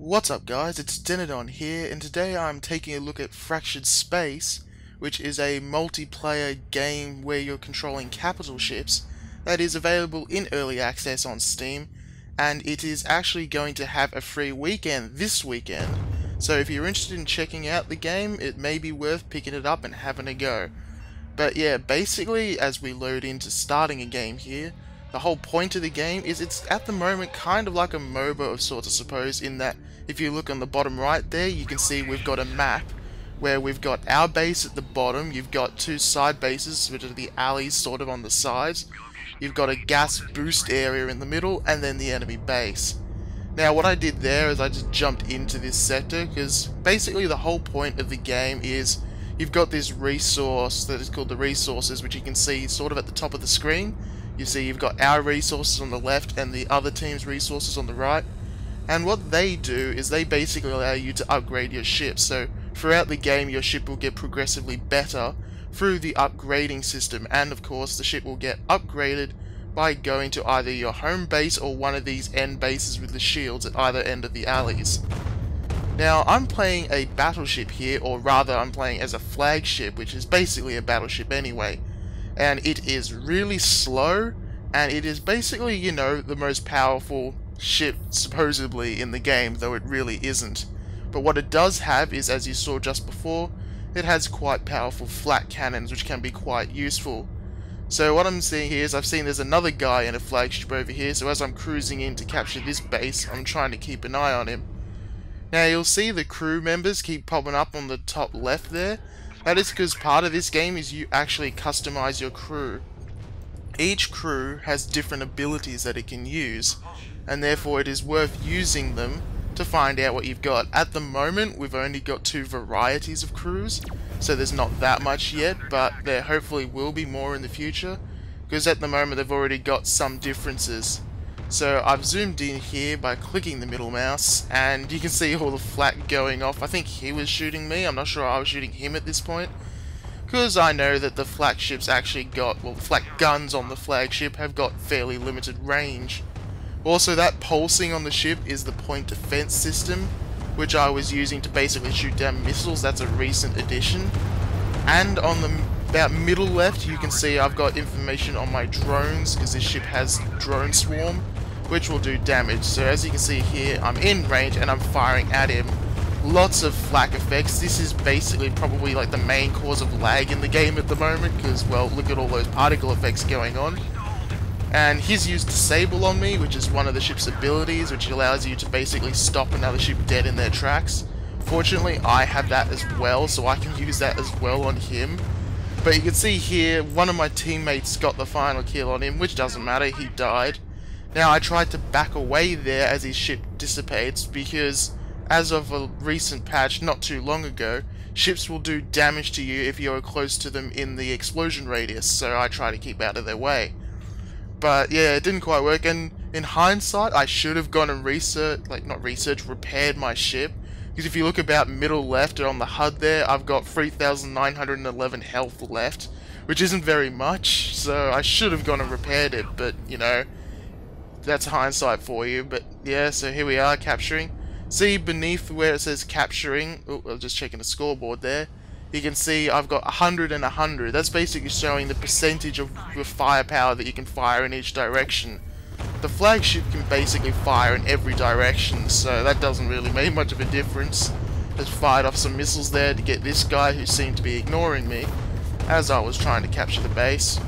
What's up guys, it's Denadon here, and today I'm taking a look at Fractured Space, which is a multiplayer game where you're controlling capital ships that is available in early access on Steam, and it is actually going to have a free weekend this weekend. So if you're interested in checking out the game, it may be worth picking it up and having a go. But yeah, basically as we load into starting a game here, the whole point of the game is it's at the moment kind of like a MOBA of sorts, I suppose, in that if you look on the bottom right there, you can see we've got a map where we've got our base at the bottom, you've got two side bases, which are the alleys sort of on the sides, you've got a gas boost area in the middle, and then the enemy base. Now what I did there is I just jumped into this sector, because basically the whole point of the game is you've got this resource that is called the resources, which you can see sort of at the top of the screen. You see you've got our resources on the left and the other team's resources on the right. And what they do is they basically allow you to upgrade your ship. So throughout the game your ship will get progressively better through the upgrading system. And of course the ship will get upgraded by going to either your home base or one of these end bases with the shields at either end of the alleys. Now I'm playing a battleship here, or rather I'm playing as a flagship, which is basically a battleship anyway. And it is really slow, and it is basically, you know, the most powerful ship supposedly in the game, though it really isn't. But what it does have is, as you saw just before, it has quite powerful flat cannons which can be quite useful. So what I'm seeing here is I've seen there's another guy in a flagship over here, so as I'm cruising in to capture this base, I'm trying to keep an eye on him. Now you'll see the crew members keep popping up on the top left there. That is because part of this game is you actually customize your crew. Each crew has different abilities that it can use, and therefore it is worth using them to find out what you've got. At the moment we've only got two varieties of crews, so there's not that much yet, but there hopefully will be more in the future, because at the moment they've already got some differences. So I've zoomed in here by clicking the middle mouse, and you can see all the flak going off. I think he was shooting me, I'm not sure I was shooting him at this point, because I know that the flagships actually got, well, the flak guns on the flagship have got fairly limited range. Also, that pulsing on the ship is the point defense system, which I was using to basically shoot down missiles. That's a recent addition. And on the about middle left, you can see I've got information on my drones, because this ship has drone swarm, which will do damage. So as you can see here, I'm in range and I'm firing at him. Lots of flak effects. This is basically probably like the main cause of lag in the game at the moment, because, well, look at all those particle effects going on. And he's used Disable on me, which is one of the ship's abilities, which allows you to basically stop another ship dead in their tracks. Fortunately, I have that as well, so I can use that as well on him. But you can see here, one of my teammates got the final kill on him, which doesn't matter, he died. Now I tried to back away there as his ship dissipates, because as of a recent patch not too long ago, ships will do damage to you if you're close to them in the explosion radius, so I try to keep out of their way. But yeah, it didn't quite work, and in hindsight I should have gone and repaired my ship. Because if you look about middle left or on the HUD there, I've got 3,911 health left, which isn't very much, so I should have gone and repaired it, but, you know, that's hindsight for you. But yeah, so here we are capturing. See beneath where it says capturing, oh, I'm just checking the scoreboard there, you can see I've got 100 and 100. That's basically showing the percentage of the firepower that you can fire in each direction. The flagship can basically fire in every direction, so that doesn't really make much of a difference. Just fired off some missiles there to get this guy who seemed to be ignoring me as I was trying to capture the base.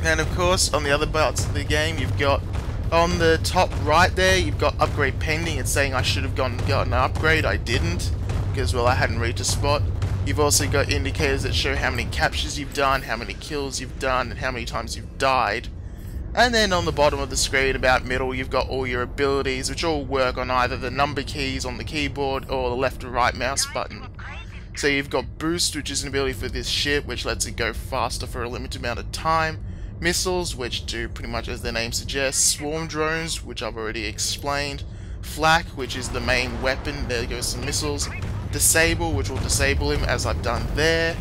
And of course, on the other parts of the game, you've got on the top right there, you've got upgrade pending. It's saying I should have gotten an upgrade. I didn't, because, well, I hadn't reached a spot. You've also got indicators that show how many captures you've done, how many kills you've done, and how many times you've died. And then on the bottom of the screen, about middle, you've got all your abilities, which all work on either the number keys on the keyboard or the left or right mouse button. So you've got Boost, which is an ability for this ship, which lets it go faster for a limited amount of time. Missiles, which do pretty much as their name suggests. Swarm drones, which I've already explained. Flak, which is the main weapon. There goes some missiles. Disable, which will disable him, as I've done there.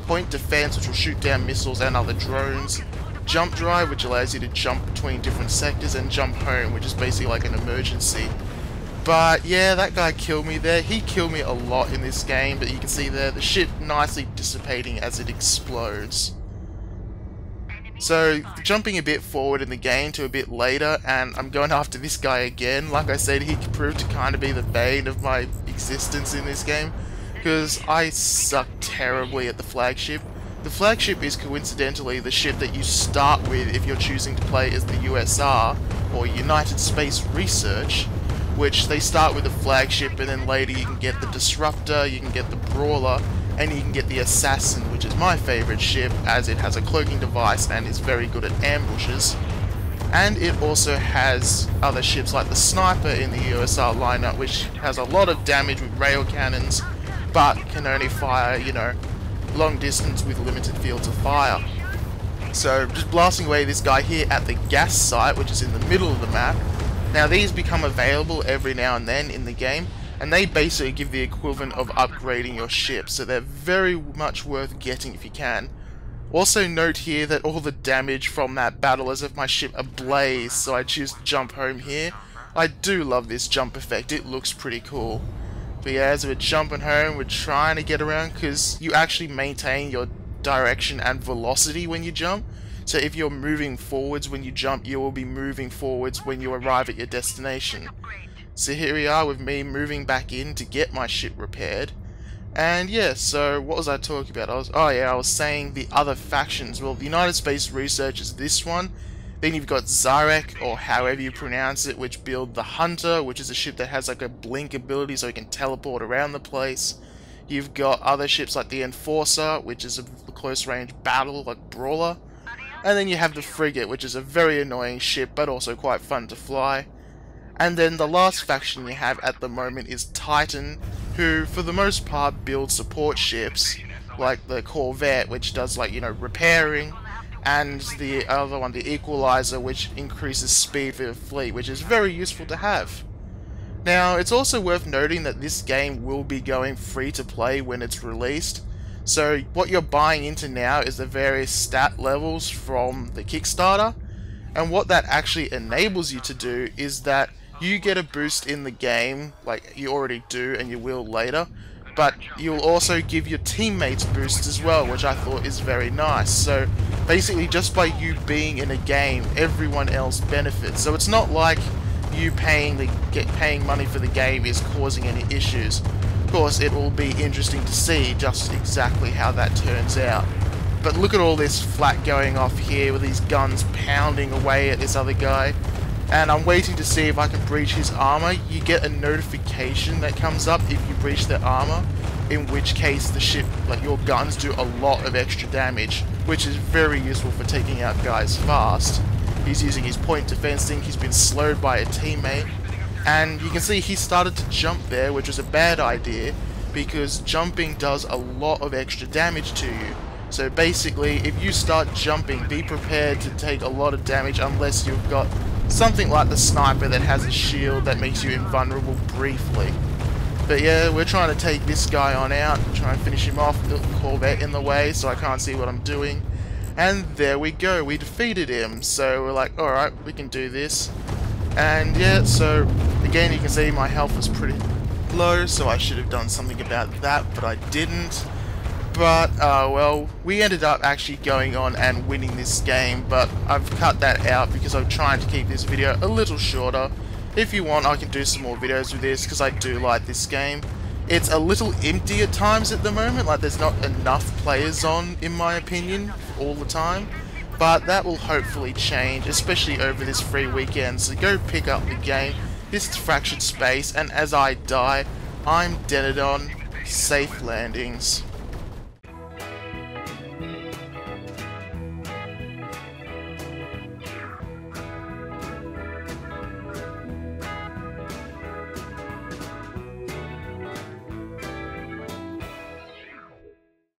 Point defense, which will shoot down missiles and other drones. Jump drive, which allows you to jump between different sectors, and jump home, which is basically like an emergency. But yeah, that guy killed me there. He killed me a lot in this game, but you can see there the ship nicely dissipating as it explodes. So, jumping a bit forward in the game to a bit later, and I'm going after this guy again. Like I said, he proved to kind of be the bane of my existence in this game, because I suck terribly at the flagship. The flagship is coincidentally the ship that you start with if you're choosing to play as the USR, or United Space Research, which they start with the flagship, and then later you can get the Disruptor, you can get the Brawler, and you can get the Assassin, which is my favourite ship, as it has a cloaking device and is very good at ambushes. And it also has other ships like the Sniper in the USR lineup, which has a lot of damage with rail cannons, but can only fire, you know, long distance with limited fields of fire. So, just blasting away this guy here at the gas site, which is in the middle of the map. Now, these become available every now and then in the game, and they basically give the equivalent of upgrading your ship, so they're very much worth getting if you can. Also note here that all the damage from that battle is of my ship ablaze, so I choose to jump home here. I do love this jump effect, it looks pretty cool. But yeah, as we're jumping home, we're trying to get around, because you actually maintain your direction and velocity when you jump. So if you're moving forwards when you jump, you will be moving forwards when you arrive at your destination. So here we are with me moving back in to get my ship repaired. And yeah, so what was I talking about? I was saying the other factions. Well, the United Space Research is this one. Then you've got Zarek, or however you pronounce it, which build the Hunter, which is a ship that has like a blink ability so it can teleport around the place. You've got other ships like the Enforcer, which is a close range battle like Brawler. And then you have the Frigate, which is a very annoying ship but also quite fun to fly. And then the last faction you have at the moment is Titan, who for the most part build support ships, like the Corvette, which does, like, you know, repairing, and the other one, the Equalizer, which increases speed for the fleet, which is very useful to have. Now, it's also worth noting that this game will be going free to play when it's released, so what you're buying into now is the various stat levels from the Kickstarter, and what that actually enables you to do is that you get a boost in the game, like you already do and you will later, but you'll also give your teammates boosts as well, which I thought is very nice. So basically just by you being in a game, everyone else benefits. So it's not like you paying money for the game is causing any issues. Of course, it will be interesting to see just exactly how that turns out. But look at all this flak going off here with these guns pounding away at this other guy. And I'm waiting to see if I can breach his armor. You get a notification that comes up if you breach their armor, in which case the ship, like your guns, do a lot of extra damage, which is very useful for taking out guys fast. He's using his point defense thing, he's been slowed by a teammate, and you can see he started to jump there, which was a bad idea, because jumping does a lot of extra damage to you. So basically, if you start jumping, be prepared to take a lot of damage unless you've got something like the Sniper that has a shield that makes you invulnerable briefly. But yeah, we're trying to take this guy on out, try and finish him off, the Corvette in the way so I can't see what I'm doing. And there we go, we defeated him, so we're like, alright, we can do this. And yeah, so again you can see my health was pretty low, so I should have done something about that, but I didn't. But, well, we ended up actually going on and winning this game, but I've cut that out because I'm trying to keep this video a little shorter. If you want, I can do some more videos with this, because I do like this game. It's a little empty at times at the moment, like there's not enough players on, in my opinion, all the time. But that will hopefully change, especially over this free weekend, so go pick up the game. This is Fractured Space, and as I die, I'm Denadon. Safe landings.